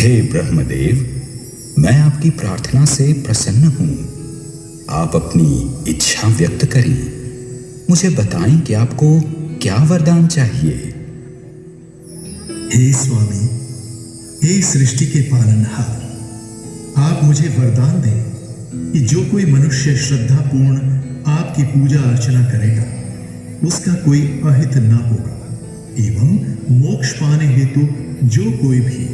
हे ब्रह्मदेव, मैं आपकी प्रार्थना से प्रसन्न हूं। आप अपनी इच्छा व्यक्त करें। मुझे बताएं कि आपको क्या वरदान चाहिए। हे स्वामी, हे सृष्टि के पालनहार, आप मुझे वरदान दें कि जो कोई मनुष्य श्रद्धापूर्ण आपकी पूजा अर्चना करेगा उसका कोई अहित न होगा, एवं मोक्ष पाने हेतु जो कोई भी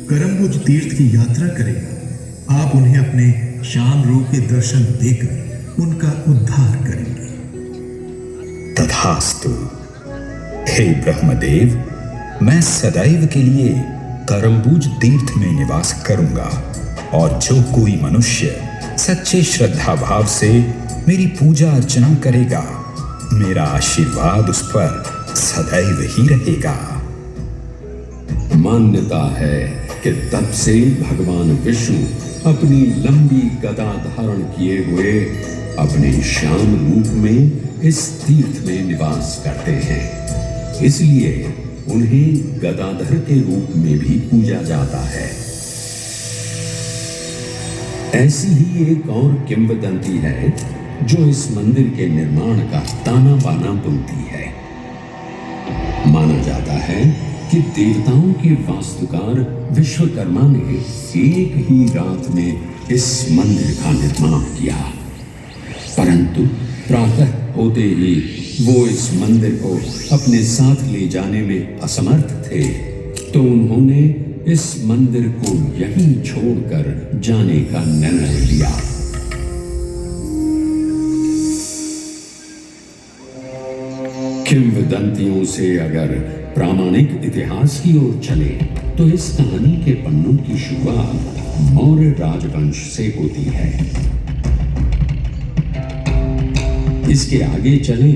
करम्बुज तीर्थ की यात्रा करेगा, आप उन्हें अपने शान रूप के दर्शन देकर उनका उद्धार करेंगे। तथास्तु। हे ब्रह्मदेव, मैं सदैव के लिए करम्बुज तीर्थ में निवास करूंगा और जो कोई मनुष्य सच्चे श्रद्धा भाव से मेरी पूजा अर्चना करेगा, मेरा आशीर्वाद उस पर सदैव ही रहेगा। मान्यता है कि तब से भगवान विष्णु अपनी लंबी गदा धारण किए हुए अपने श्याम रूप में इस तीर्थ में निवास करते हैं, इसलिए उन्हें गदाधर के रूप में भी पूजा जाता है। ऐसी ही एक और किंवदंती है जो इस मंदिर के निर्माण का ताना बाना बुनती है। माना जाता है कि देवताओं के वास्तुकार विश्वकर्मा ने एक ही रात में इस मंदिर का निर्माण किया, परंतु प्रातः होते ही वो इस मंदिर को अपने साथ ले जाने में असमर्थ थे, तो उन्होंने इस मंदिर को यहीं छोड़कर जाने का निर्णय लिया। किंवदंतियों से अगर प्रामाणिक इतिहास की ओर चले तो इस कहानी के पन्नों की शुरुआत मौर्य राजवंश से होती है। इसके आगे चले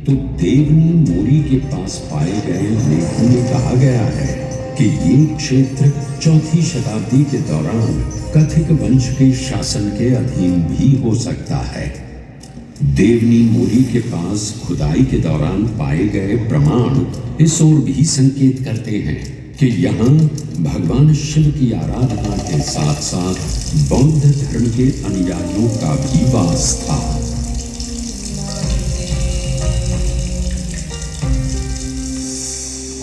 तो देवनी मोरी के पास पाए गए लेखों में कहा गया है कि ये क्षेत्र 4वीं शताब्दी के दौरान कथिक वंश के शासन के अधीन भी हो सकता है। देवनी मोरी के पास खुदाई के दौरान पाए गए प्रमाण इस ओर भी संकेत करते हैं कि यहाँ भगवान शिव की आराधना के साथ साथ बौद्ध धर्म के अनुयायियों का भी वास था।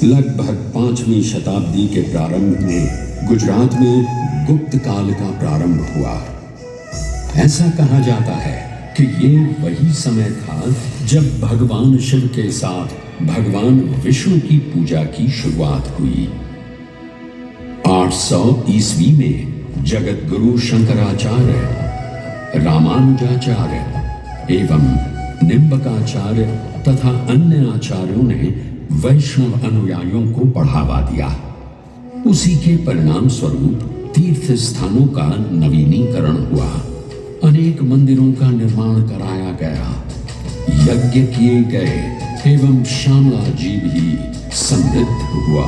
लगभग 5वीं शताब्दी के प्रारंभ में गुजरात में गुप्त काल का प्रारंभ हुआ। ऐसा कहा जाता है कि ये वही समय था जब भगवान शिव के साथ भगवान विष्णु की पूजा की शुरुआत हुई। 800 ईस्वी में जगत गुरु शंकराचार्य, रामानुजाचार्य एवं निम्बकाचार्य तथा अन्य आचार्यों ने वैष्णव अनुयायियों को बढ़ावा दिया। उसी के परिणाम स्वरूप तीर्थ स्थानों का नवीनीकरण हुआ, अनेक मंदिरों का निर्माण कराया गया, यज्ञ किए गए एवं श्यामला जी भी समृद्ध हुआ।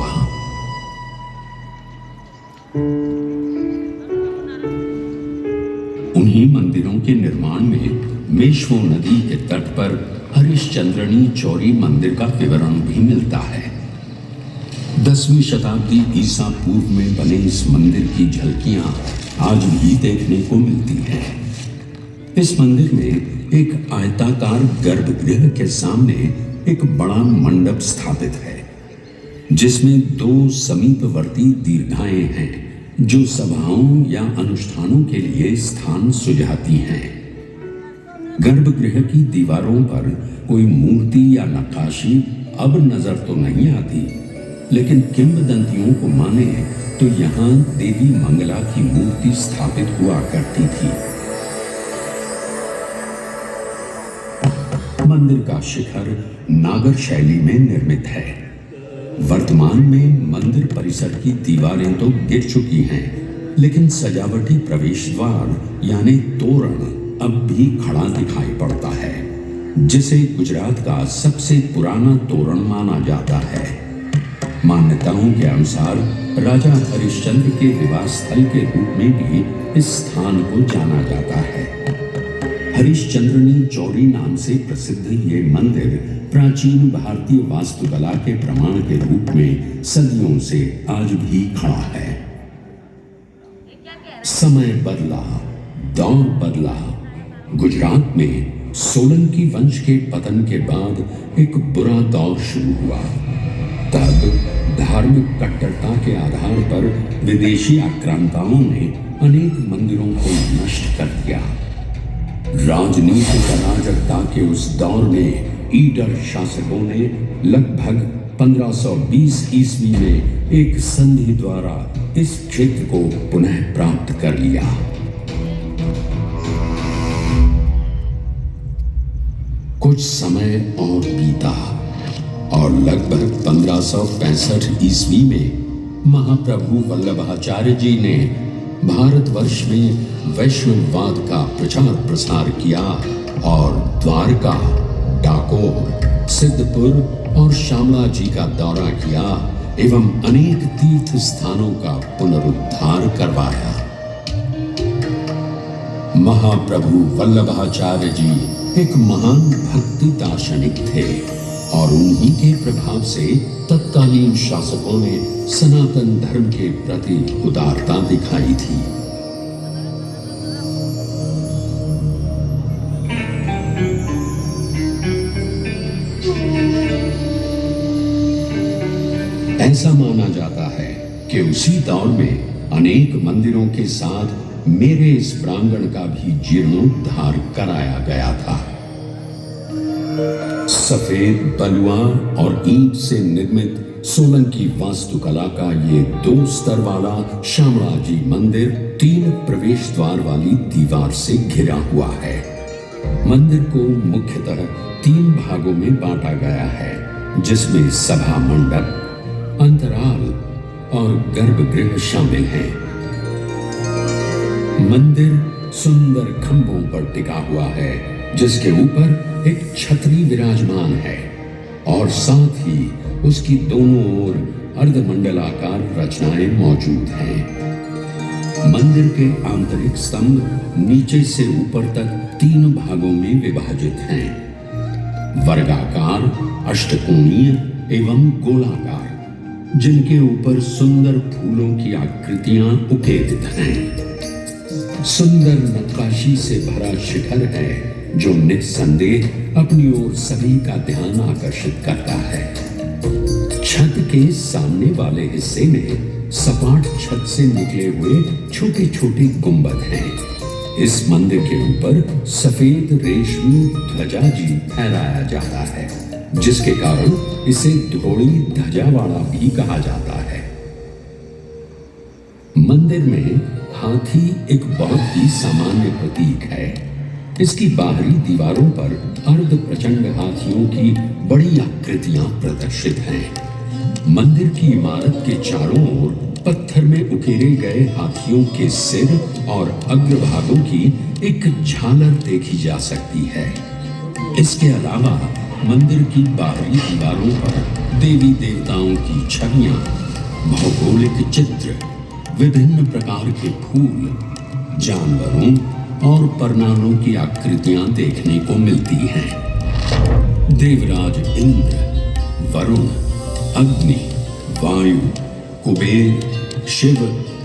उन्हीं मंदिरों के निर्माण में मेश्वो नदी के तट पर हरिश्चंद्रनी चौरी मंदिर का विवरण भी मिलता है। 10वीं शताब्दी ईसा पूर्व में बने इस मंदिर की झलकियां आज भी देखने को मिलती हैं। इस मंदिर में एक आयताकार गर्भगृह के सामने एक बड़ा मंडप स्थापित है, जिसमें 2 समीपवर्ती दीर्घाएं हैं जो सभाओं या अनुष्ठानों के लिए स्थान सुझाती हैं। गर्भगृह की दीवारों पर कोई मूर्ति या नक्काशी अब नजर तो नहीं आती, लेकिन किंवदंतियों को माने तो यहाँ देवी मंगला की मूर्ति स्थापित हुआ करती थी। मंदिर का शिखर नागर शैली में निर्मित है। वर्तमान में मंदिर परिसर की दीवारें तो गिर चुकी हैं, लेकिन सजावटी प्रवेश द्वार यानी तोरण अब भी खड़ा दिखाई पड़ता है, जिसे गुजरात का सबसे पुराना तोरण माना जाता है। मान्यताओं के अनुसार राजा हरिश्चंद्र के निवास स्थल के रूप में भी इस स्थान को जाना जाता है। हरिश्चंद्रनी चौरी नाम से प्रसिद्ध ये मंदिर प्राचीन भारतीय वास्तुकला के प्रमाण के रूप में सदियों से आज भी खड़ा है। समय बदला, दौर बदला। गुजरात में सोलंकी वंश के पतन के बाद एक बुरा दौर शुरू हुआ। तब धार्मिक कट्टरता के आधार पर विदेशी आक्रांताओं ने अनेक मंदिरों को नष्ट कर दिया। राजनीतिक अराजकता के उस दौर में ईडर शासकों ने लगभग 1520 ईस्वी में एक संधि द्वारा इस क्षेत्र को पुनः प्राप्त कर लिया। कुछ समय और बीता और लगभग 1565 ईस्वी में महाप्रभु वल्लभाचार्य जी ने भारतवर्ष में वैष्णववाद का प्रचार प्रसार किया और द्वारका, डाकोर, सिद्धपुर और शामला जी का दौरा किया एवं अनेक तीर्थ स्थानों का पुनरुद्धार करवाया। महाप्रभु वल्लभाचार्य जी एक महान भक्ति दार्शनिक थे और उन्हीं के प्रभाव से तत्कालीन शासकों ने सनातन धर्म के प्रति उदारता दिखाई थी। ऐसा माना जाता है कि उसी दौर में अनेक मंदिरों के साथ मेरे इस प्रांगण का भी जीर्णोद्धार कराया गया था। सफेद बलुआ और ईंट से निर्मित सोलंकी वास्तुकला का ये 2 स्तर वाला शामला जी मंदिर 3 प्रवेश द्वार वाली दीवार से घिरा हुआ है। मंदिर को मुख्यतः 3 भागों में बांटा गया है, जिसमें सभा मंडप, अंतराल और गर्भगृह शामिल हैं। मंदिर सुंदर खंभों पर टिका हुआ है, जिसके ऊपर एक छतरी विराजमान है और साथ ही उसकी दोनों ओर अर्धमंडलाकार रचनाएं मौजूद हैं। मंदिर के आंतरिक स्तंभ नीचे से ऊपर तक 3 भागों में विभाजित हैं, वर्गाकार, अष्टकोणीय एवं गोलाकार, जिनके ऊपर सुंदर फूलों की आकृतियां उकेरित हैं। सुंदर नक्काशी से भरा शिखर है जो निस्संदेह अपनी ओर सभी का ध्यान आकर्षित करता है। छत के सामने वाले हिस्से में सपाट छत से निकले हुए छोटे छोटे गुंबद हैं। इस मंदिर के ऊपर सफेद रेशमी ध्वजा जी फहराया जाता है, जिसके कारण इसे धोड़ी ध्वजा वाला भी कहा जाता है। मंदिर में हाथी एक बहुत ही सामान्य प्रतीक है। इसकी बाहरी दीवारों पर अर्ध प्रचंड हाथियों की बड़ी आकृतियां प्रदर्शित हैं। मंदिर की इमारत के चारों ओर पत्थर में उकेरे गए हाथियों के सिर और अग्रभागों की एक झालर देखी जा सकती है। इसके अलावा मंदिर की बाहरी दीवारों पर देवी देवताओं की छवियां, भौगोलिक चित्र, विभिन्न प्रकार के फूल, जानवरों और परनालों की आकृतियां देखने को मिलती हैं। देवराज इंद्र, वरुण, अग्नि, वायु, कुबेर, शिव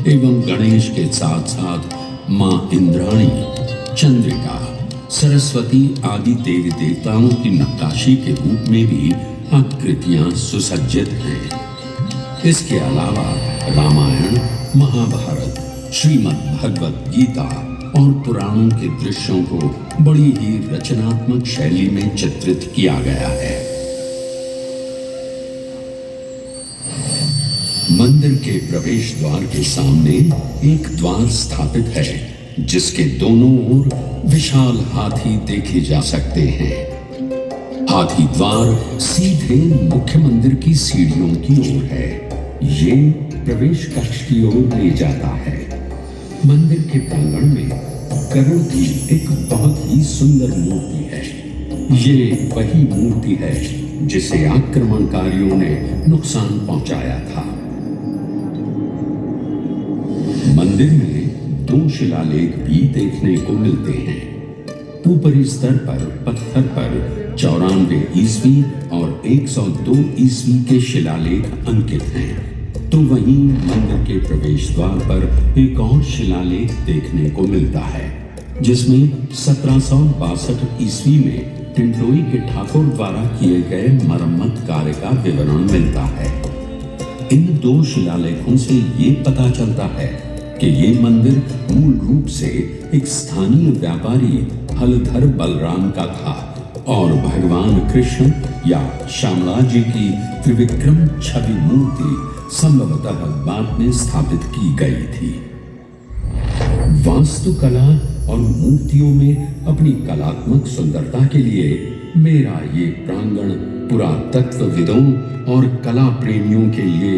एवं गणेश के साथ साथ मां इंद्राणी, चंद्रिका, सरस्वती आदि देवी देवताओं की नक्काशी के रूप में भी आकृतियां सुसज्जित हैं। इसके अलावा रामायण, महाभारत, श्रीमद् भगवत गीता और पुराणों के दृश्यों को बड़ी ही रचनात्मक शैली में चित्रित किया गया है। मंदिर के प्रवेश द्वार के सामने एक द्वार स्थापित है, जिसके दोनों ओर विशाल हाथी देखे जा सकते हैं। हाथी द्वार सीधे मुख्य मंदिर की सीढ़ियों की ओर है। ये प्रवेश कक्ष की ओर ले जाता है। मंदिर के प्रांगण में गरुड़ की एक बहुत ही सुंदर मूर्ति है। ये वही मूर्ति है जिसे आक्रमणकारियों ने नुकसान पहुंचाया था। मंदिर में 2 शिलालेख भी देखने को मिलते हैं। ऊपरी स्तर पर पत्थर पर 94 ईस्वी और 102 ईस्वी के शिलालेख अंकित हैं। तो वहीं मंदिर के प्रवेश द्वार पर एक और शिलालेख देखने को मिलता है, जिसमें 1762 ईस्वी में टिंटोई के ठाकुर द्वारा किए गए मरम्मत कार्य का विवरण मिलता है। इन दो शिलालेखों से ये पता चलता है कि ये मंदिर मूल रूप से एक स्थानीय व्यापारी हलधर बलराम का था और भगवान कृष्ण या श्यामला जी की त्रिविक्रम छवि मूर्ति संभवतः बाद में स्थापित की गई थी। वास्तुकला और मूर्तियों में अपनी कलात्मक सुंदरता के लिए मेरा ये प्रांगण पुरातत्वविदों और कला प्रेमियों के लिए